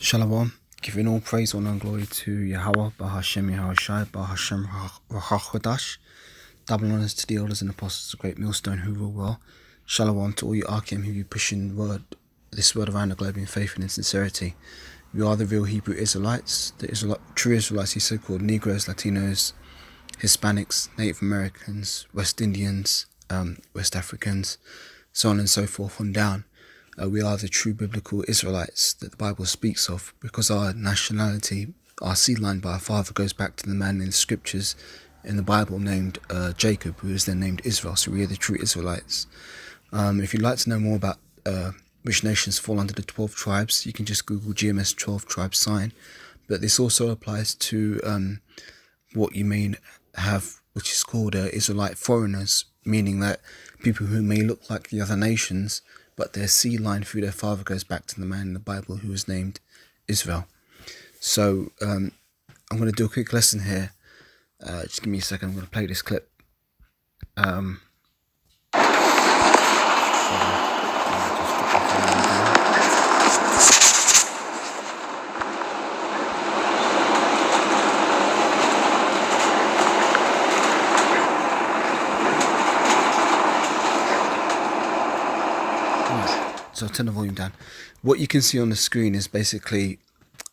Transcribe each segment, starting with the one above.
Shalom, giving all praise, honor and glory to Yahweh, Bahashem Yahushai, Bahashem Rachachodash. Double honors to the elders and apostles of Great Millstone who rule well. Shalom to all you Arkim who be pushing this word around the globe in faith and in sincerity. We are the real Hebrew Israelites, the true Israelites, these so-called Negroes, Latinos, Hispanics, Native Americans, West Indians, West Africans, so on and so forth on down. We are the true biblical Israelites that the Bible speaks of, because our nationality, our seed line by our father goes back to the man in the scriptures in the Bible named Jacob, who is then named Israel. So we are the true Israelites. If you'd like to know more about which nations fall under the 12 tribes, you can just Google GMS 12 tribe sign. But this also applies to what you may have, which is called Israelite foreigners, meaning that people who may look like the other nations, but their seed line through their father goes back to the man in the Bible who was named Israel. So I'm going to do a quick lesson here. Just give me a second. I'm going to play this clip. So I'll turn the volume down. What you can see on the screen is basically,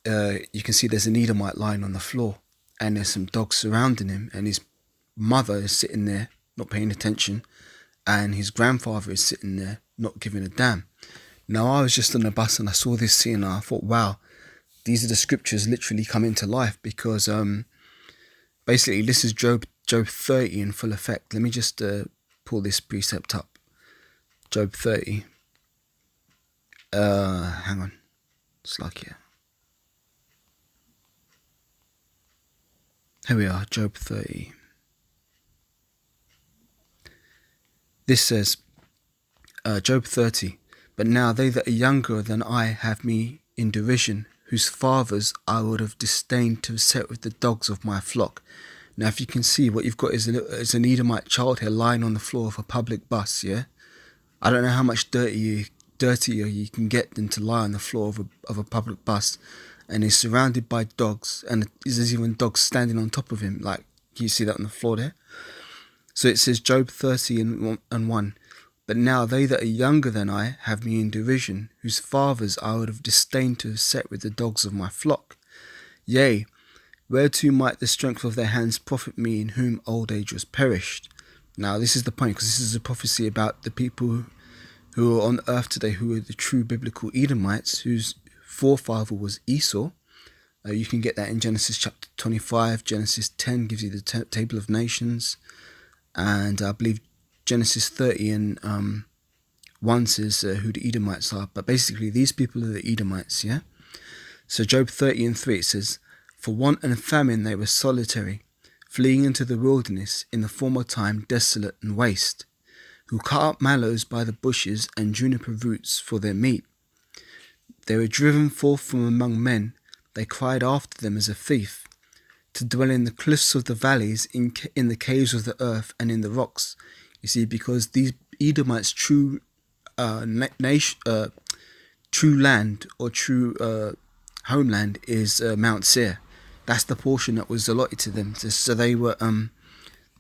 you can see there's an Edomite lying on the floor, and there's some dogs surrounding him, and his mother is sitting there not paying attention, and his grandfather is sitting there not giving a damn. Now I was just on the bus and I saw this scene and I thought, wow, these are the scriptures literally come into life, because basically this is Job 30 in full effect. Let me just pull this precept up. Job 30. Hang on. It's like here. Here we are, Job 30. This says, Job 30, but now they that are younger than I have me in derision, whose fathers I would have disdained to set with the dogs of my flock. Now if you can see, what you've got is an Edomite child here lying on the floor of a public bus, yeah? I don't know how much dirtier you can get than to lie on the floor of a public bus, and he's surrounded by dogs, and there's even dogs standing on top of him. Like, you see that on the floor there? So it says, Job 30 and 1, but now they that are younger than I have me in derision, whose fathers I would have disdained to have set with the dogs of my flock. Yea, whereto might the strength of their hands profit me, in whom old age was perished? Now this is the point, because this is a prophecy about the people who are on earth today, who are the true biblical Edomites, whose forefather was Esau. You can get that in Genesis chapter 25. Genesis 10 gives you the table of nations. And I believe Genesis 30 and 1 says who the Edomites are. But basically, these people are the Edomites, yeah? So Job 30 and 3, it says, for want and famine they were solitary, fleeing into the wilderness, in the former time desolate and waste, who cut up mallows by the bushes and juniper roots for their meat. They were driven forth from among men, they cried after them as a thief, to dwell in the cliffs of the valleys, in the caves of the earth, and in the rocks. You see, because these Edomites' true true land, or true homeland, is Mount Seir. That's the portion that was allotted to them. So they were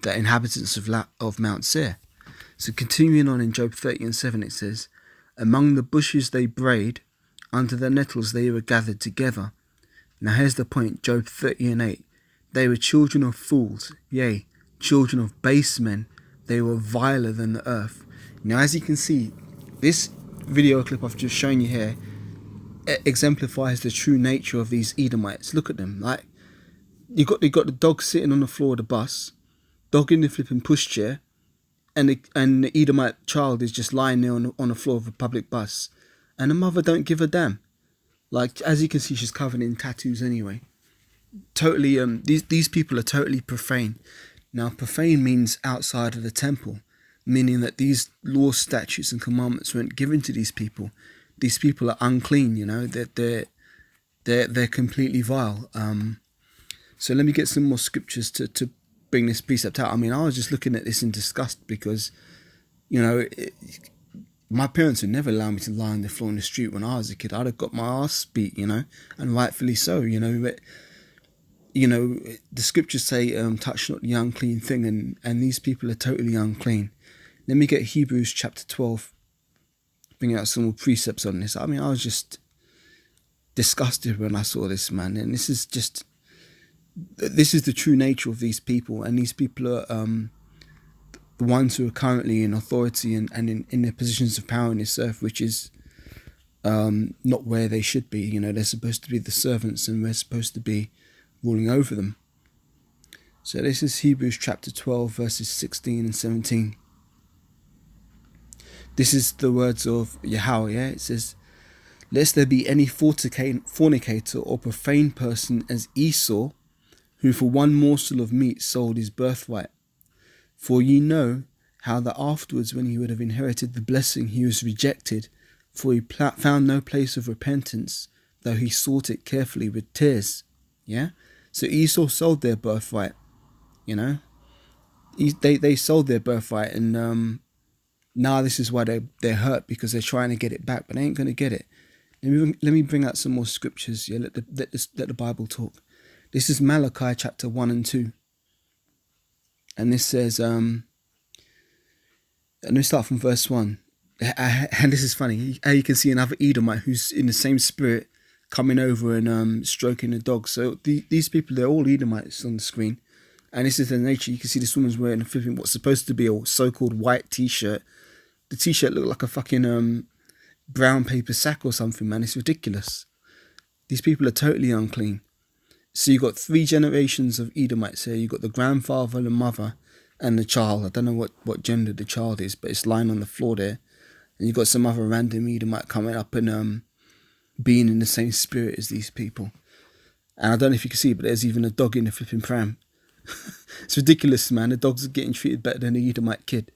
the inhabitants of Mount Seir. So continuing on in Job 30 and 7, it says, among the bushes they brayed, under the nettles they were gathered together. Now here's the point, Job 30 and 8. They were children of fools, yea, children of base men. They were viler than the earth. Now as you can see, this video clip I've just shown you here exemplifies the true nature of these Edomites. Look at them. Like, you got the dog sitting on the floor of the bus, dog in the flipping pushchair, and the Edomite child is just lying there on the floor of a public bus, and the mother don't give a damn. Like, as you can see, she's covered in tattoos anyway. Totally, these people are totally profane. Now, profane means outside of the temple, meaning that these laws, statutes, and commandments weren't given to these people. These people are unclean. You know, they're completely vile. So let me get some more scriptures to bring this precept out. I mean, I was just looking at this in disgust, because, you know, My parents would never allow me to lie on the floor in the street when I was a kid. I'd have got my ass beat, and rightfully so, But, the scriptures say, touch not the unclean thing, and these people are totally unclean. Let me get Hebrews chapter 12, bring out some more precepts on this. I mean, I was just disgusted when I saw this, man. And this is the true nature of these people. And these people are the ones who are currently in authority and in their positions of power in this earth, which is not where they should be. They're supposed to be the servants, and we're supposed to be ruling over them. So this is Hebrews chapter 12, verses 16 and 17. This is the words of Yahweh, yeah? It says, lest there be any fornicator or profane person as Esau, who for one morsel of meat sold his birthright. For ye know how that afterwards, when he would have inherited the blessing, he was rejected, for he found no place of repentance, though he sought it carefully with tears. Yeah? So Esau sold their birthright, They sold their birthright, and now this is why they're hurt, because they're trying to get it back, but they ain't going to get it. Let me bring out some more scriptures. Yeah, let the Bible talk. This is Malachi chapter 1 and 2. And this says, and we start from verse 1. And this is funny. How you can see another Edomite who's in the same spirit coming over and stroking the dog. So these people, they're all Edomites on the screen. And this is the nature. You can see this woman's wearing what's supposed to be a so-called white t-shirt. The t-shirt looked like a fucking brown paper sack or something, man. It's ridiculous. These people are totally unclean. So you've got 3 generations of Edomites here. You've got the grandfather, the mother, and the child. I don't know what gender the child is, but it's lying on the floor there. And you've got some other random Edomite coming up and being in the same spirit as these people. And I don't know if you can see, but there's even a dog in the flipping pram. It's ridiculous, man. The dogs are getting treated better than the Edomite kid.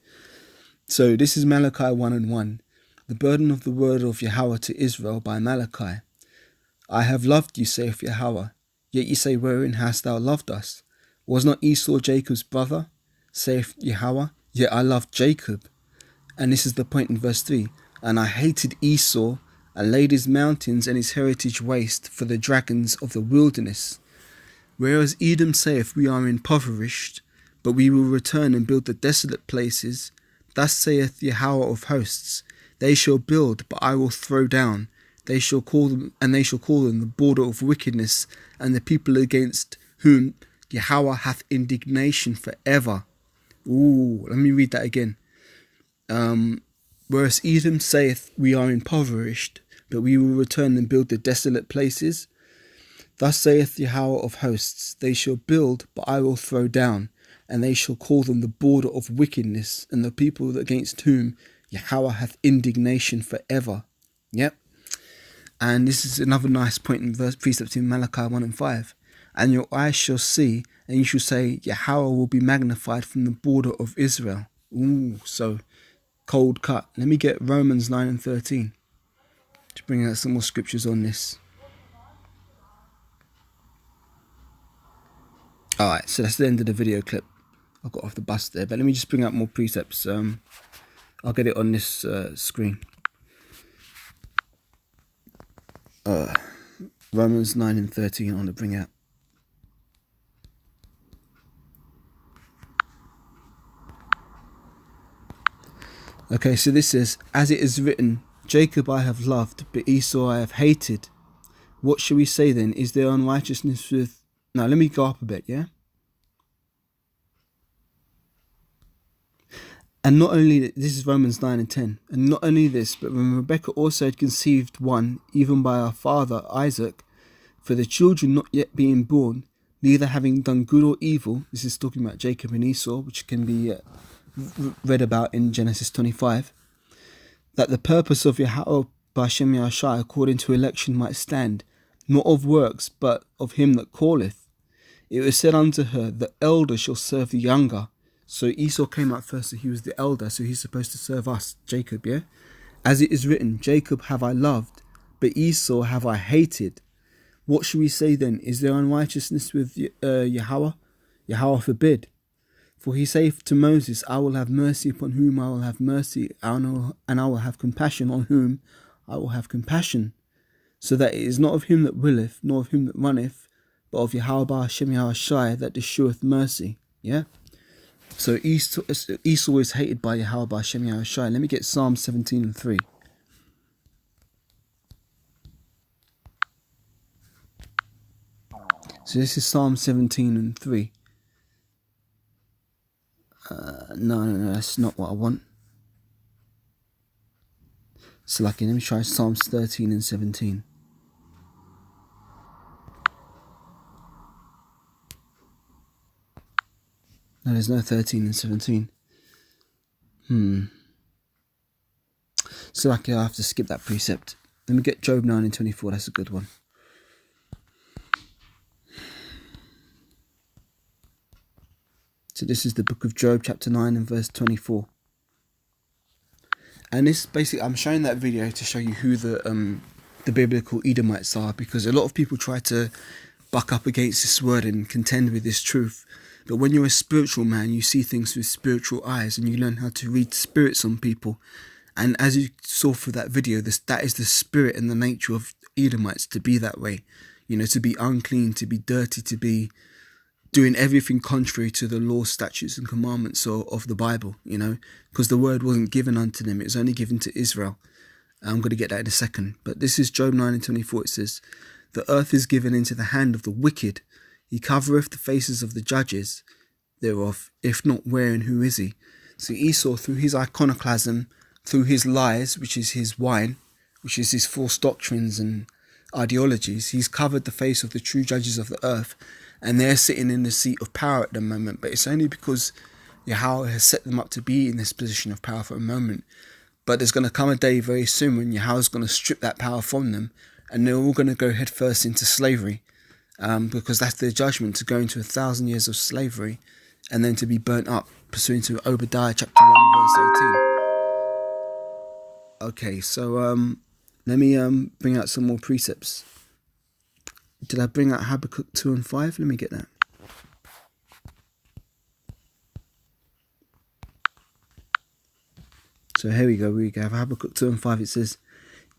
So this is Malachi 1 and 1. The burden of the word of Yahweh to Israel by Malachi. I have loved you, saith Yahweh. Yet ye say, wherein hast thou loved us? Was not Esau Jacob's brother? Saith Yahweh. Yet I loved Jacob. And this is the point in verse 3. And I hated Esau, and laid his mountains and his heritage waste for the dragons of the wilderness. Whereas Edom saith, we are impoverished, but we will return and build the desolate places. Thus saith Yahweh of hosts, they shall build, but I will throw down. They shall call them the border of wickedness, and the people against whom Yahweh hath indignation forever. Ooh, let me read that again. Whereas Edom saith, we are impoverished, but we will return and build the desolate places. Thus saith Yahweh of hosts, they shall build, but I will throw down, and they shall call them the border of wickedness, and the people against whom Yahweh hath indignation forever. Yep. And this is another nice point in precept in Malachi 1 and 5. And your eyes shall see, and you shall say, Yahweh will be magnified from the border of Israel. Ooh, so cold cut. Let me get Romans 9 and 13 to bring out some more scriptures on this. Alright, so that's the end of the video clip. I got off the bus there, but let me just bring out more precepts. I'll get it on this screen. Romans 9 and 13 I want to bring out. Okay, so this says, as it is written, Jacob I have loved, but Esau I have hated. What shall we say then? Is there unrighteousness with... Now, let me go up a bit, yeah? And not only, this is Romans 9 and 10, and not only this, but when Rebekah also had conceived one, even by our father Isaac, for the children not yet being born, neither having done good or evil, this is talking about Jacob and Esau, which can be read about in Genesis 25, that the purpose of Yahweh B'Shem Yahshai according to election might stand, not of works, but of him that calleth. It was said unto her, the elder shall serve the younger. So Esau came out first, so he was the elder, so he's supposed to serve us, Jacob, yeah? As it is written, Jacob have I loved, but Esau have I hated. What shall we say then? Is there unrighteousness with Yahweh? Yahweh forbid. For he saith to Moses, I will have mercy upon whom I will have mercy, and I will have compassion on whom I will have compassion. So that it is not of him that willeth, nor of him that runneth, but of Yahweh Hashem Yahushai that sheweth mercy. Yeah? So Esau is hated by Yahweh Hashem Yahushai. Let me get Psalm 17:3. So this is Psalm 17:3. No, that's not what I want. So let me try Psalms 13 and 17. No, there's no 13 and 17. So I have to skip that precept. Let me get Job 9 and 24. That's a good one. So this is the book of Job, chapter 9 and verse 24. And this basically, I'm showing that video to show you who the biblical Edomites are, because a lot of people try to buck up against this word and contend with this truth. But when you're a spiritual man, you see things with spiritual eyes, and you learn how to read spirits on people. And as you saw through that video, that is the spirit and the nature of Edomites, to be that way. You know, to be unclean, to be dirty, to be doing everything contrary to the law, statutes and commandments of the Bible, you know, because the word wasn't given unto them. It was only given to Israel. I'm going to get that in a second. But this is Job 9 and 24. It says, the earth is given into the hand of the wicked. He covereth the faces of the judges thereof. If not, where and who is he? So Esau, through his iconoclasm, through his lies, which is his wine, which is his false doctrines and ideologies, he's covered the face of the true judges of the earth. And they're sitting in the seat of power at the moment. But it's only because Yahweh has set them up to be in this position of power for a moment. But there's going to come a day very soon when Yahweh's going to strip that power from them, and they're all going to go headfirst into slavery, because that's their judgment, to go into 1,000 years of slavery and then to be burnt up, pursuant to Obadiah chapter 1 verse 18. Okay, so let me bring out some more precepts. Did I bring out Habakkuk 2 and 5? Let me get that. So here we go. We have Habakkuk 2 and 5. It says,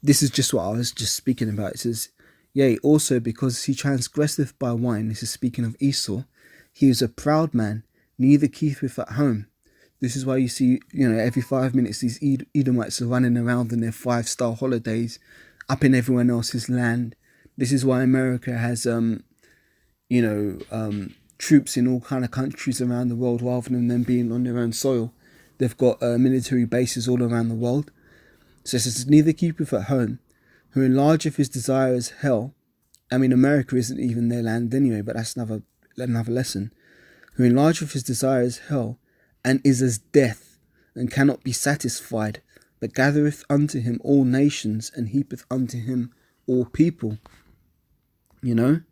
this is just what I was just speaking about. It says, yea, also because he transgresseth by wine. This is speaking of Esau. He is a proud man, neither keepeth at home. This is why you see, every 5 minutes these Edomites are running around in their 5-star holidays, up in everyone else's land. This is why America has, troops in all kind of countries around the world, rather than them being on their own soil. They've got military bases all around the world. So it says, neither keepeth at home, who enlargeth his desire as hell. I mean, America isn't even their land anyway, but that's another lesson. Who enlargeth his desire as hell, and is as death, and cannot be satisfied, but gathereth unto him all nations, and heapeth unto him all people. Let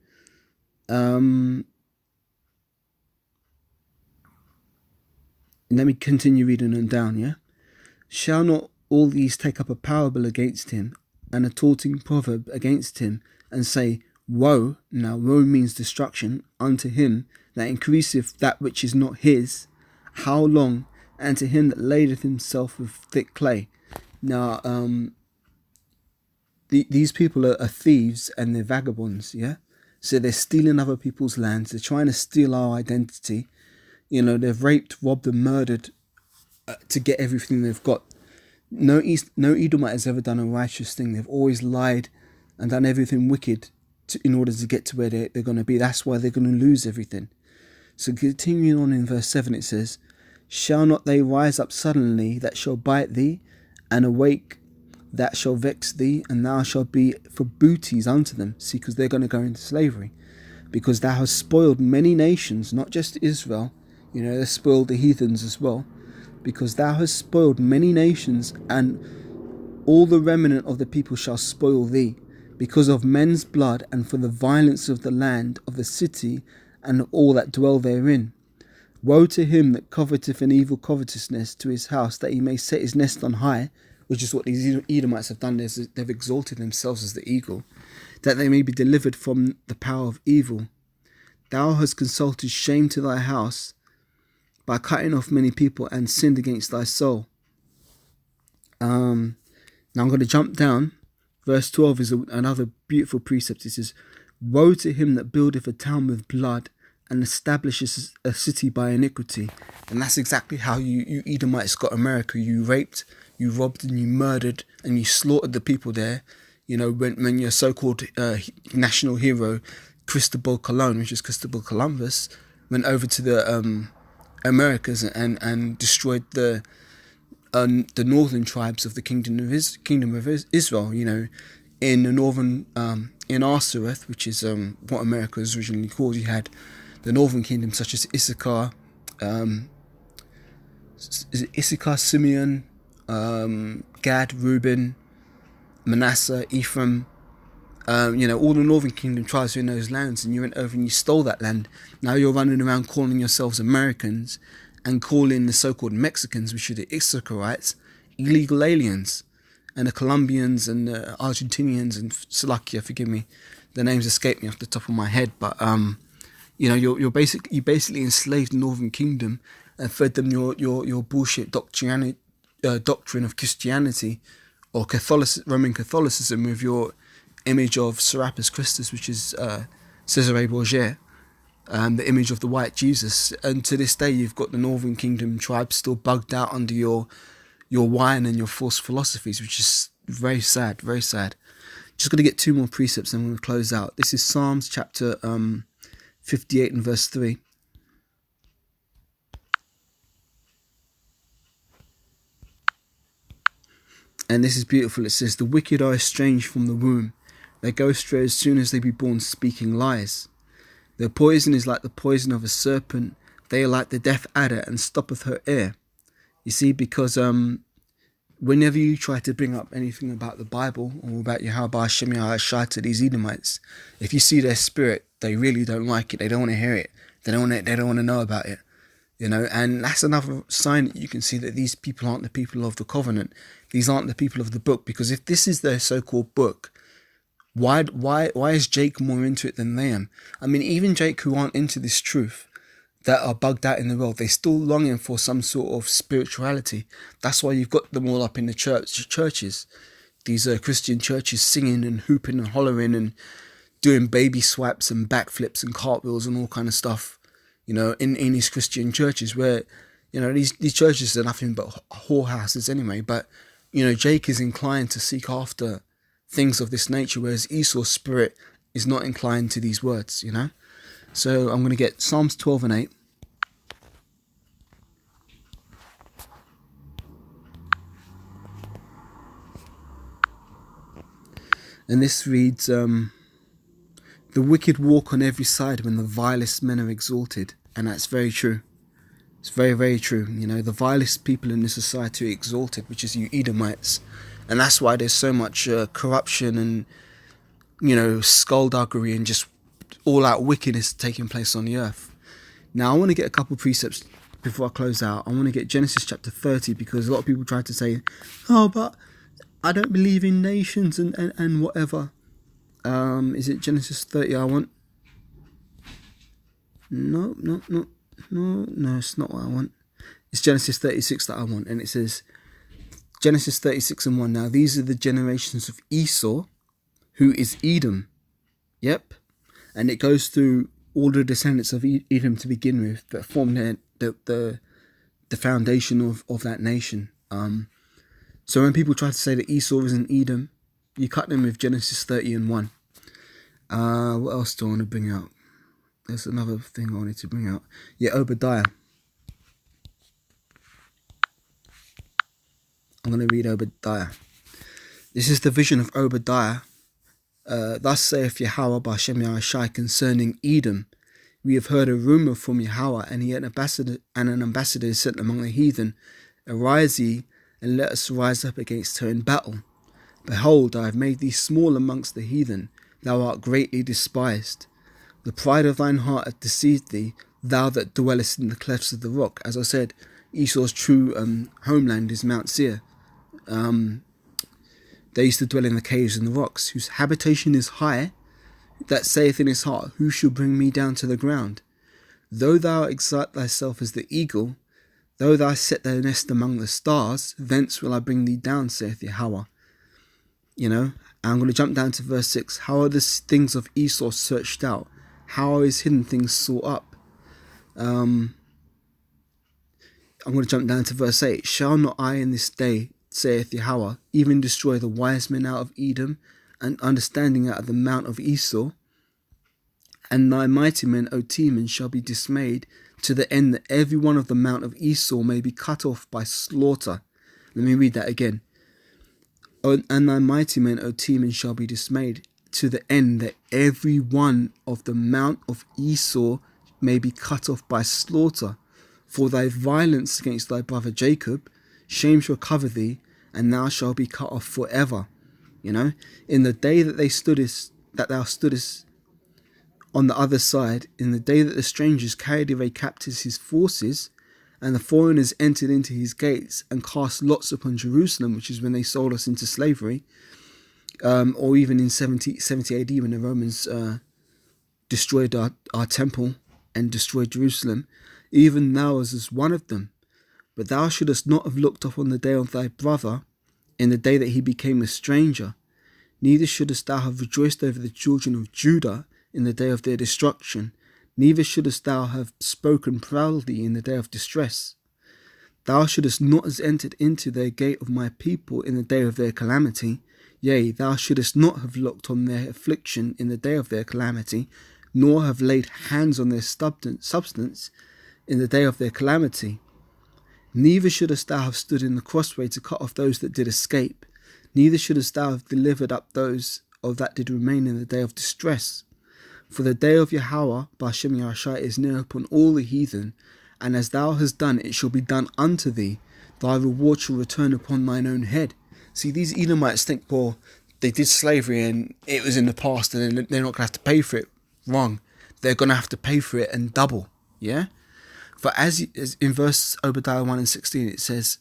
me continue reading them down, yeah? Shall not all these take up a parable against him, and a taunting proverb against him, and say, woe, now woe means destruction, unto him that increaseth that which is not his, how long, and to him that ladeth himself with thick clay. Now, these people are thieves and they're vagabonds, yeah? So they're stealing other people's lands, they're trying to steal our identity. They've raped, robbed and murdered to get everything they've got. No Edomite has ever done a righteous thing. They've always lied and done everything wicked in order to get to where they're going to be. That's why they're going to lose everything. So continuing on in verse 7, it says, shall not they rise up suddenly that shall bite thee, and awake that shall vex thee, and thou shalt be for booties unto them? See, because they're going to go into slavery. Because thou hast spoiled many nations, not just Israel. They spoiled the heathens as well. Because thou hast spoiled many nations, and all the remnant of the people shall spoil thee, because of men's blood, and for the violence of the land, of the city, and of all that dwell therein. Woe to him that coveteth an evil covetousness to his house, that he may set his nest on high, which is what these Edomites have done. They've exalted themselves as the eagle, that they may be delivered from the power of evil. Thou hast consulted shame to thy house, by cutting off many people, and sinned against thy soul. Now I'm going to jump down. Verse 12 is another beautiful precept. It says, woe to him that buildeth a town with blood, and establishes a city by iniquity. And that's exactly how you Edomites got America. You raped, you robbed, and you murdered, and you slaughtered the people there. You know, when your so-called national hero, Cristobal Colon, which is Cristobal Columbus, went over to the Americas and destroyed the northern tribes of the kingdom of Israel. You know, in the northern in Arsareth, which is what America was originally called, you had the northern kingdom such as Issachar, Simeon, Gad, Reuben, Manasseh, Ephraim. You know, all the northern kingdom tribes were in those lands, and you went over and you stole that land. Now you're running around calling yourselves Americans and calling the so-called Mexicans, which are the Issacharites, illegal aliens. And the Colombians and the Argentinians and Slovakia, forgive me, the names escape me off the top of my head, but you know, you basically enslaved the northern kingdom and fed them your bullshit doctrine of Christianity, or Roman Catholicism, with your image of Serapis Christus, which is Cesare Borgia, the image of the white Jesus. And to this day, you've got the northern kingdom tribes still bugged out under your wine and your false philosophies, which is very sad, very sad. Just going to get two more precepts and I'm going to close out. This is Psalms chapter 58 and verse 3. And this is beautiful. It says, the wicked are estranged from the womb. They go astray as soon as they be born, speaking lies. Their poison is like the poison of a serpent. They are like the deaf adder, and stoppeth her ear. You see, because whenever you try to bring up anything about the Bible or about Yahweh Hashem Yahashai to these Edomites, if you see their spirit, they really don't like it. They don't want to hear it. They don't want to know about it. You know, and that's another sign that you can see that these people aren't the people of the covenant. These aren't the people of the book, because if this is their so-called book, why is Jake more into it than they am? I mean, even Jake, who aren't into this truth, that are bugged out in the world, they're still longing for some sort of spirituality. That's why you've got them all up in the churches. These Christian churches singing and hooping and hollering and doing baby swipes and backflips and cartwheels and all kind of stuff, you know, in these Christian churches where, you know, these churches are nothing but whorehouses anyway. But, you know, Jake is inclined to seek after things of this nature, whereas Esau's spirit is not inclined to these words, you know. So I'm going to get Psalms 12 and 8. And this reads, the wicked walk on every side when the vilest men are exalted. And that's very true. It's very, very true. You know, the vilest people in this society are exalted, which is you Edomites. And that's why there's so much corruption and, you know, skullduggery and just all-out wickedness taking place on the earth. Now, I want to get a couple precepts before I close out. I want to get Genesis chapter 30, because a lot of people try to say, oh, but I don't believe in nations and whatever. Is it Genesis 30 I want? No, it's not what I want. It's Genesis 36 that I want. And it says, Genesis 36 and 1. Now, these are the generations of Esau, who is Edom. Yep. And it goes through all the descendants of Edom to begin with that formed the foundation of that nation. So when people try to say that Esau isn't Edom, you cut them with Genesis 30 and 1. What else do I want to bring out? There's another thing I wanted to bring out. Yeah, Obadiah. I'm going to read Obadiah. This is the vision of Obadiah. Thus saith Yahweh B'Hashem Yahashai concerning Edom. We have heard a rumour from Yahweh, and an ambassador is sent among the heathen. Arise ye, and let us rise up against her in battle. Behold, I have made thee small amongst the heathen. Thou art greatly despised. The pride of thine heart hath deceived thee, thou that dwellest in the clefts of the rock. As I said, Esau's true homeland is Mount Seir. They used to dwell in the caves and the rocks, whose habitation is high, that saith in his heart, who shall bring me down to the ground? Though thou exalt thyself as the eagle, though thou set thy nest among the stars, thence will I bring thee down, saith Yahweh. And I'm going to jump down to verse 6. How are the things of Esau searched out? How are his hidden things sought up? I'm going to jump down to verse 8. Shall not I in this day, saith Yahweh, even destroy the wise men out of Edom, and understanding out of the mount of Esau? And thy mighty men, O Teman, shall be dismayed, to the end that every one of the mount of Esau may be cut off by slaughter. Let me read that again. And thy mighty men, O Teman, shall be dismayed, to the end that every one of the mount of Esau may be cut off by slaughter. For thy violence against thy brother Jacob, shame shall cover thee, and thou shalt be cut off forever. In the day that thou stoodest on the other side, in the day that the strangers carried away captives his forces, and the foreigners entered into his gates and cast lots upon Jerusalem, which is when they sold us into slavery, or even in 70 AD when the Romans destroyed our temple and destroyed Jerusalem, even thou as one of them. But thou shouldest not have looked upon the day of thy brother, in the day that he became a stranger, neither shouldest thou have rejoiced over the children of Judah in the day of their destruction, neither shouldest thou have spoken proudly in the day of distress. Thou shouldest not have entered into their gate of my people in the day of their calamity. Yea, thou shouldest not have looked on their affliction in the day of their calamity, nor have laid hands on their substance in the day of their calamity. Neither shouldest thou have stood in the crossway to cut off those that did escape, neither shouldest thou have delivered up those that did remain in the day of distress. For the day of Yahweh, B'Hashem Yahushua, is near upon all the heathen, and as thou hast done, it shall be done unto thee. Thy reward shall return upon thine own head. See, these Edomites think, well, they did slavery and it was in the past and they're not going to have to pay for it. Wrong. They're going to have to pay for it and double. Yeah? For as in verse Obadiah 1 and 16, it says,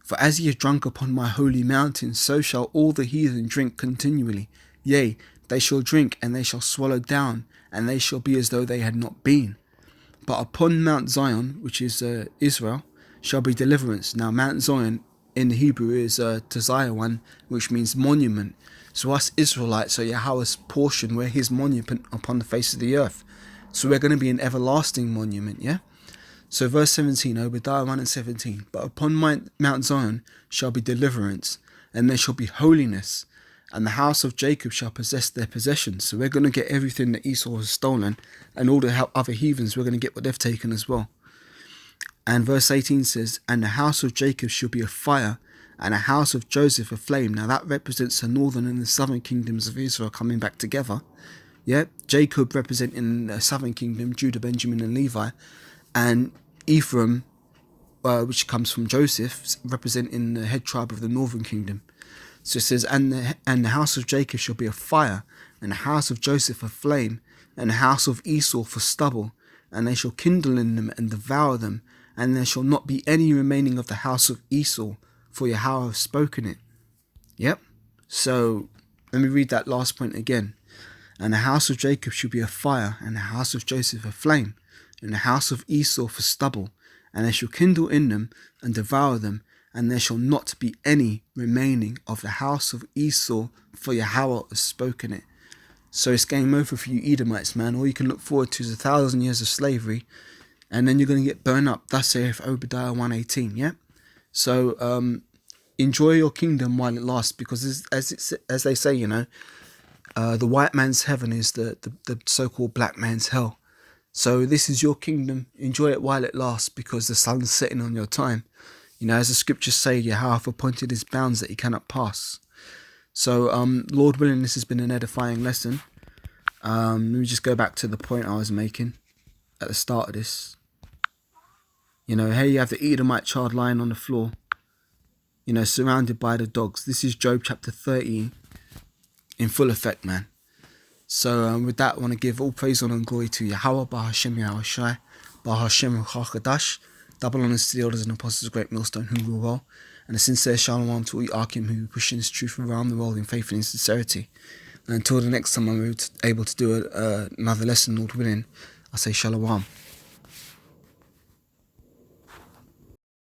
For as ye have drunk upon my holy mountain, so shall all the heathen drink continually. Yea, they shall drink, and they shall swallow down, and they shall be as though they had not been. But upon Mount Zion, which is Israel, shall be deliverance. Now, Mount Zion in the Hebrew is Tezion, which means monument. So us Israelites are Yahweh's portion. We're his monument upon the face of the earth. So we're going to be an everlasting monument, yeah? So verse 17, Obadiah 1 and 17. But upon Mount Zion shall be deliverance, and there shall be holiness, and the house of Jacob shall possess their possessions. So we're going to get everything that Esau has stolen, and all the other heathens, we're going to get what they've taken as well. And verse 18 says, And the house of Jacob shall be a fire, and the house of Joseph a flame. Now that represents the northern and the southern kingdoms of Israel coming back together. Yeah, Jacob representing the southern kingdom, Judah, Benjamin and Levi, and Ephraim, which comes from Joseph, representing the head tribe of the northern kingdom. So it says, and the house of Jacob shall be a fire, and the house of Joseph a flame, and the house of Esau for stubble, and they shall kindle in them and devour them, and there shall not be any remaining of the house of Esau, for Yahweh hath spoken it. Yep. So let me read that last point again. And the house of Jacob shall be a fire, and the house of Joseph a flame, and the house of Esau for stubble, and they shall kindle in them and devour them, and there shall not be any remaining of the house of Esau, for Yahweh has spoken it. So it's game over for you Edomites, man. All you can look forward to is 1,000 years of slavery, and then you're going to get burned up. Thus saith Obadiah 1:18, yeah? So enjoy your kingdom while it lasts, because as they say, the white man's heaven is the so-called black man's hell. So this is your kingdom. Enjoy it while it lasts, because the sun's setting on your time. As the scriptures say, Yahweh hath appointed his bounds that he cannot pass. So, Lord willing, this has been an edifying lesson. Let me just go back to the point I was making at the start of this. Here you have the Edomite child lying on the floor, surrounded by the dogs. This is Job chapter 30 in full effect, man. So with that, I want to give all praise, honor and glory to Yahweh, B'Hashem Yahushai, B'Hashem Chachadash. Double honors to the elders and apostles of Great Millstone who rule well, and a sincere shalom to all Arkim who pushing this truth around the world in faith and in sincerity. And until the next time I'm able to do another lesson, Lord willing, I say shalom.